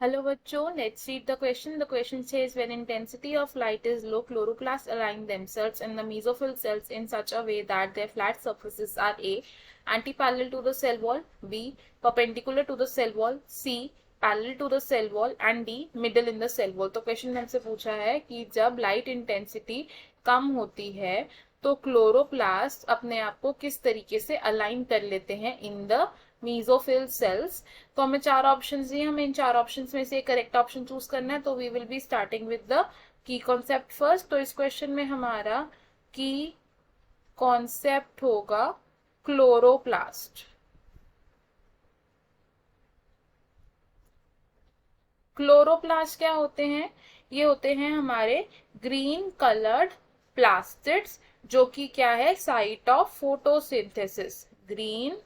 Hello बच्चों, let's read the question. The question says when intensity of light is low, chloroplasts align themselves in the mesophyll cells in such a way that their flat surfaces are A. Anti-parallel to the cell wall, B. Perpendicular to the cell wall, C. Parallel to the cell wall and D. Middle in the cell wall. तो question हमसे पूछा है कि जब light intensity कम होती है तो chloroplast अपने आप को किस तरीके से अलाइन कर लेते हैं इन द मीजोफिल सेल्स। तो हमें चार ऑप्शंस दिए, हमें इन चार ऑप्शंस में से करेक्ट ऑप्शन चूज करना है। तो we will be starting with the key concept first. तो इस क्वेश्चन में हमारा की कॉन्सेप्ट होगा क्लोरोप्लास्ट। क्लोरोप्लास्ट क्या होते हैं? ये होते हैं हमारे ग्रीन कलर्ड प्लास्टिड्स, जो कि क्या है, site of photosynthesis. Green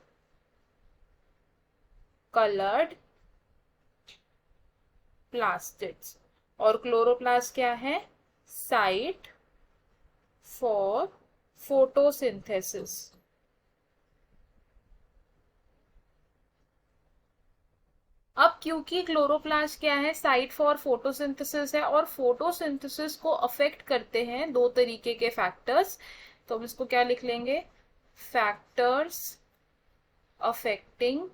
coloured plastids. और क्लोरोप्लास्ट क्या है? Site for photosynthesis. अब क्योंकि क्लोरोप्लास्ट क्या है, साइट फॉर फोटोसिंथेसिस है, और फोटोसिंथेसिस को अफेक्ट करते हैं दो तरीके के फैक्टर्स। तो हम इसको क्या लिख लेंगे? Factors affecting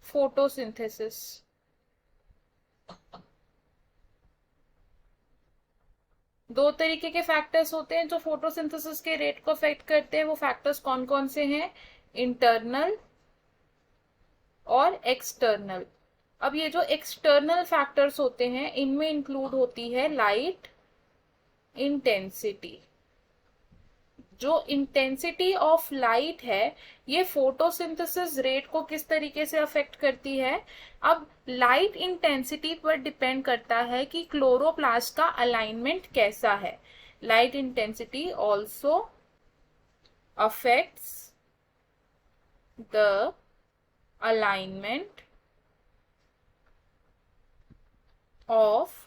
photosynthesis. दो तरीके के फैक्टर्स होते हैं जो फोटोसिंथेसिस के रेट को अफेक्ट करते हैं। वो फैक्टर्स कौन कौन से हैं? इंटरनल और एक्सटर्नल। अब ये जो एक्सटर्नल फैक्टर्स होते हैं इनमें इंक्लूड होती है लाइट इंटेंसिटी। जो इंटेंसिटी ऑफ लाइट है ये फोटोसिंथेसिस रेट को किस तरीके से अफेक्ट करती है? अब लाइट इंटेंसिटी पर डिपेंड करता है कि क्लोरोप्लास्ट का अलाइनमेंट कैसा है। Light intensity also affects the alignment of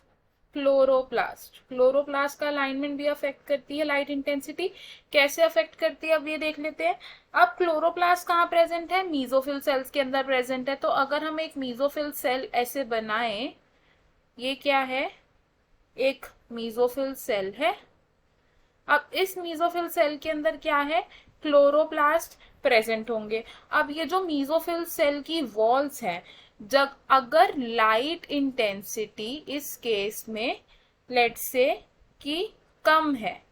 chloroplast. Chloroplast का अलाइनमेंट भी अफेक्ट करती है लाइट इंटेंसिटी। कैसे अफेक्ट करती है अब ये देख लेते हैं। अब क्लोरोप्लास्ट कहाँ प्रेजेंट है? मीजोफिल सेल्स के अंदर प्रेजेंट है। तो अगर हम एक मीजोफिल सेल ऐसे बनाएं, ये क्या है? एक मीजोफिल सेल है। अब इस मीजोफिल सेल के अंदर क्या है? क्लोरोप्लास्ट प्रेजेंट होंगे। अब ये जो मीजोफिल सेल की वॉल्स हैं, जब अगर लाइट इंटेंसिटी इस केस में लेट से कि कम है,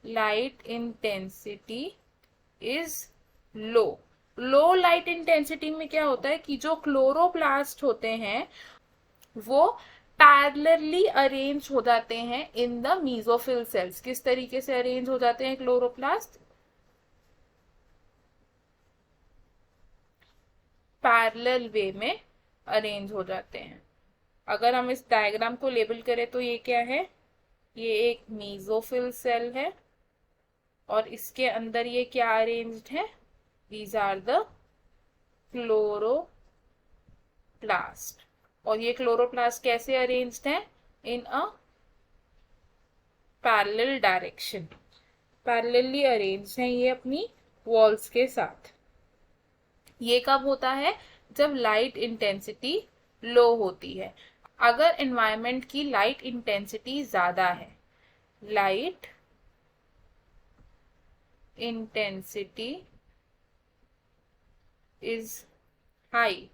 light intensity is low. Low light intensity में क्या होता है कि जो क्लोरोप्लास्ट होते हैं वो पैरेलली अरेंज हो जाते हैं इन द मीजोफिल सेल्स। किस तरीके से अरेंज हो जाते हैं क्लोरोप्लास्ट? पैरेलल वे में अरेंज हो जाते हैं। अगर हम इस डायग्राम को लेबल करें तो ये क्या है? ये एक मीजोफिल सेल है और इसके अंदर ये क्या अरेंज्ड है? These are the chloroplast. और ये क्लोरोप्लास्ट कैसे अरेंज्ड है? In a parallel direction. Parallelly arranged है ये अपनी वॉल्स के साथ। ये कब होता है? जब लाइट इंटेंसिटी लो होती है। अगर एनवायरनमेंट की लाइट इंटेंसिटी ज्यादा है, light intensity is high.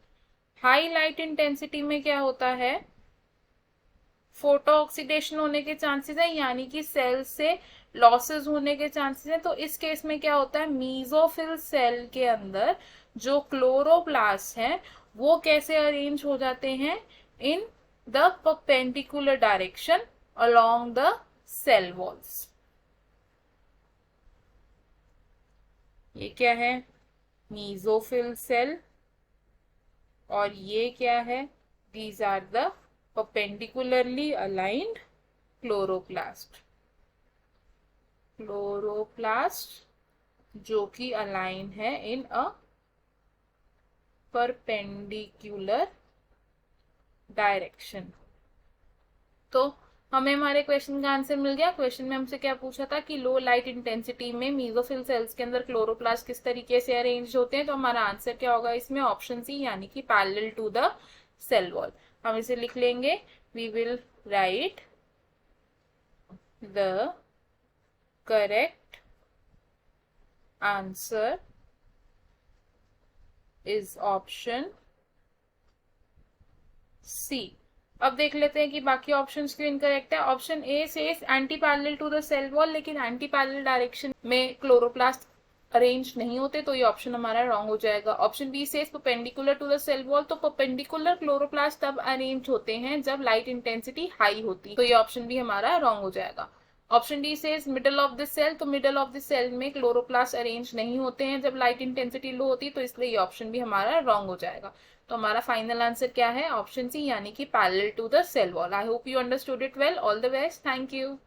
High light intensity में क्या होता है? फोटो ऑक्सीडेशन होने के चांसेस है, यानी कि सेल से लॉसेस होने के चांसेस है। तो इस केस में क्या होता है? मीजोफिल सेल के अंदर जो क्लोरोप्लास्ट है वो कैसे अरेंज हो जाते हैं? In the perpendicular direction along the cell walls. ये क्या है? Mesophyll cell. और ये क्या है? These are the perpendicularly aligned chloroplast. Chloroplast जो कि अलाइन है इन अ परपेंडिकुलर डायरेक्शन। तो हमें हमारे क्वेश्चन का आंसर मिल गया। क्वेश्चन में हमसे क्या पूछा था कि लो लाइट इंटेंसिटी में मीजोफिल सेल्स के अंदर क्लोरोप्लास्ट किस तरीके से अरेंज होते हैं। तो हमारा आंसर क्या होगा इसमें? ऑप्शन सी, यानी कि parallel to the cell wall. हम इसे लिख लेंगे, we will write the correct answer is option C. अब देख लेते हैं कि बाकी ऑप्शंस क्यों इनकरेक्ट है। Option A says anti parallel to the cell wall, लेकिन एंटी पैरेलल डायरेक्शन में क्लोरोप्लास्ट अरेंज नहीं होते, तो ये ऑप्शन हमारा रॉन्ग हो जाएगा। Option B says perpendicular to the cell wall, तो परपेंडिकुलर क्लोरोप्लास्ट तब अरेंज होते हैं जब लाइट इंटेंसिटी हाई होती, तो ये ऑप्शन भी हमारा रॉन्ग हो जाएगा। Option D says middle of the cell, तो मिडल ऑफ द सेल में क्लोरोप्लास्ट अरेंज नहीं होते हैं जब लाइट इंटेंसिटी लो होती, तो इसलिए ये ऑप्शन भी हमारा रॉन्ग हो जाएगा। तो हमारा फाइनल आंसर क्या है, ऑप्शन सी, यानी कि parallel to the cell wall. I hope you understood it well. All the best, thank you.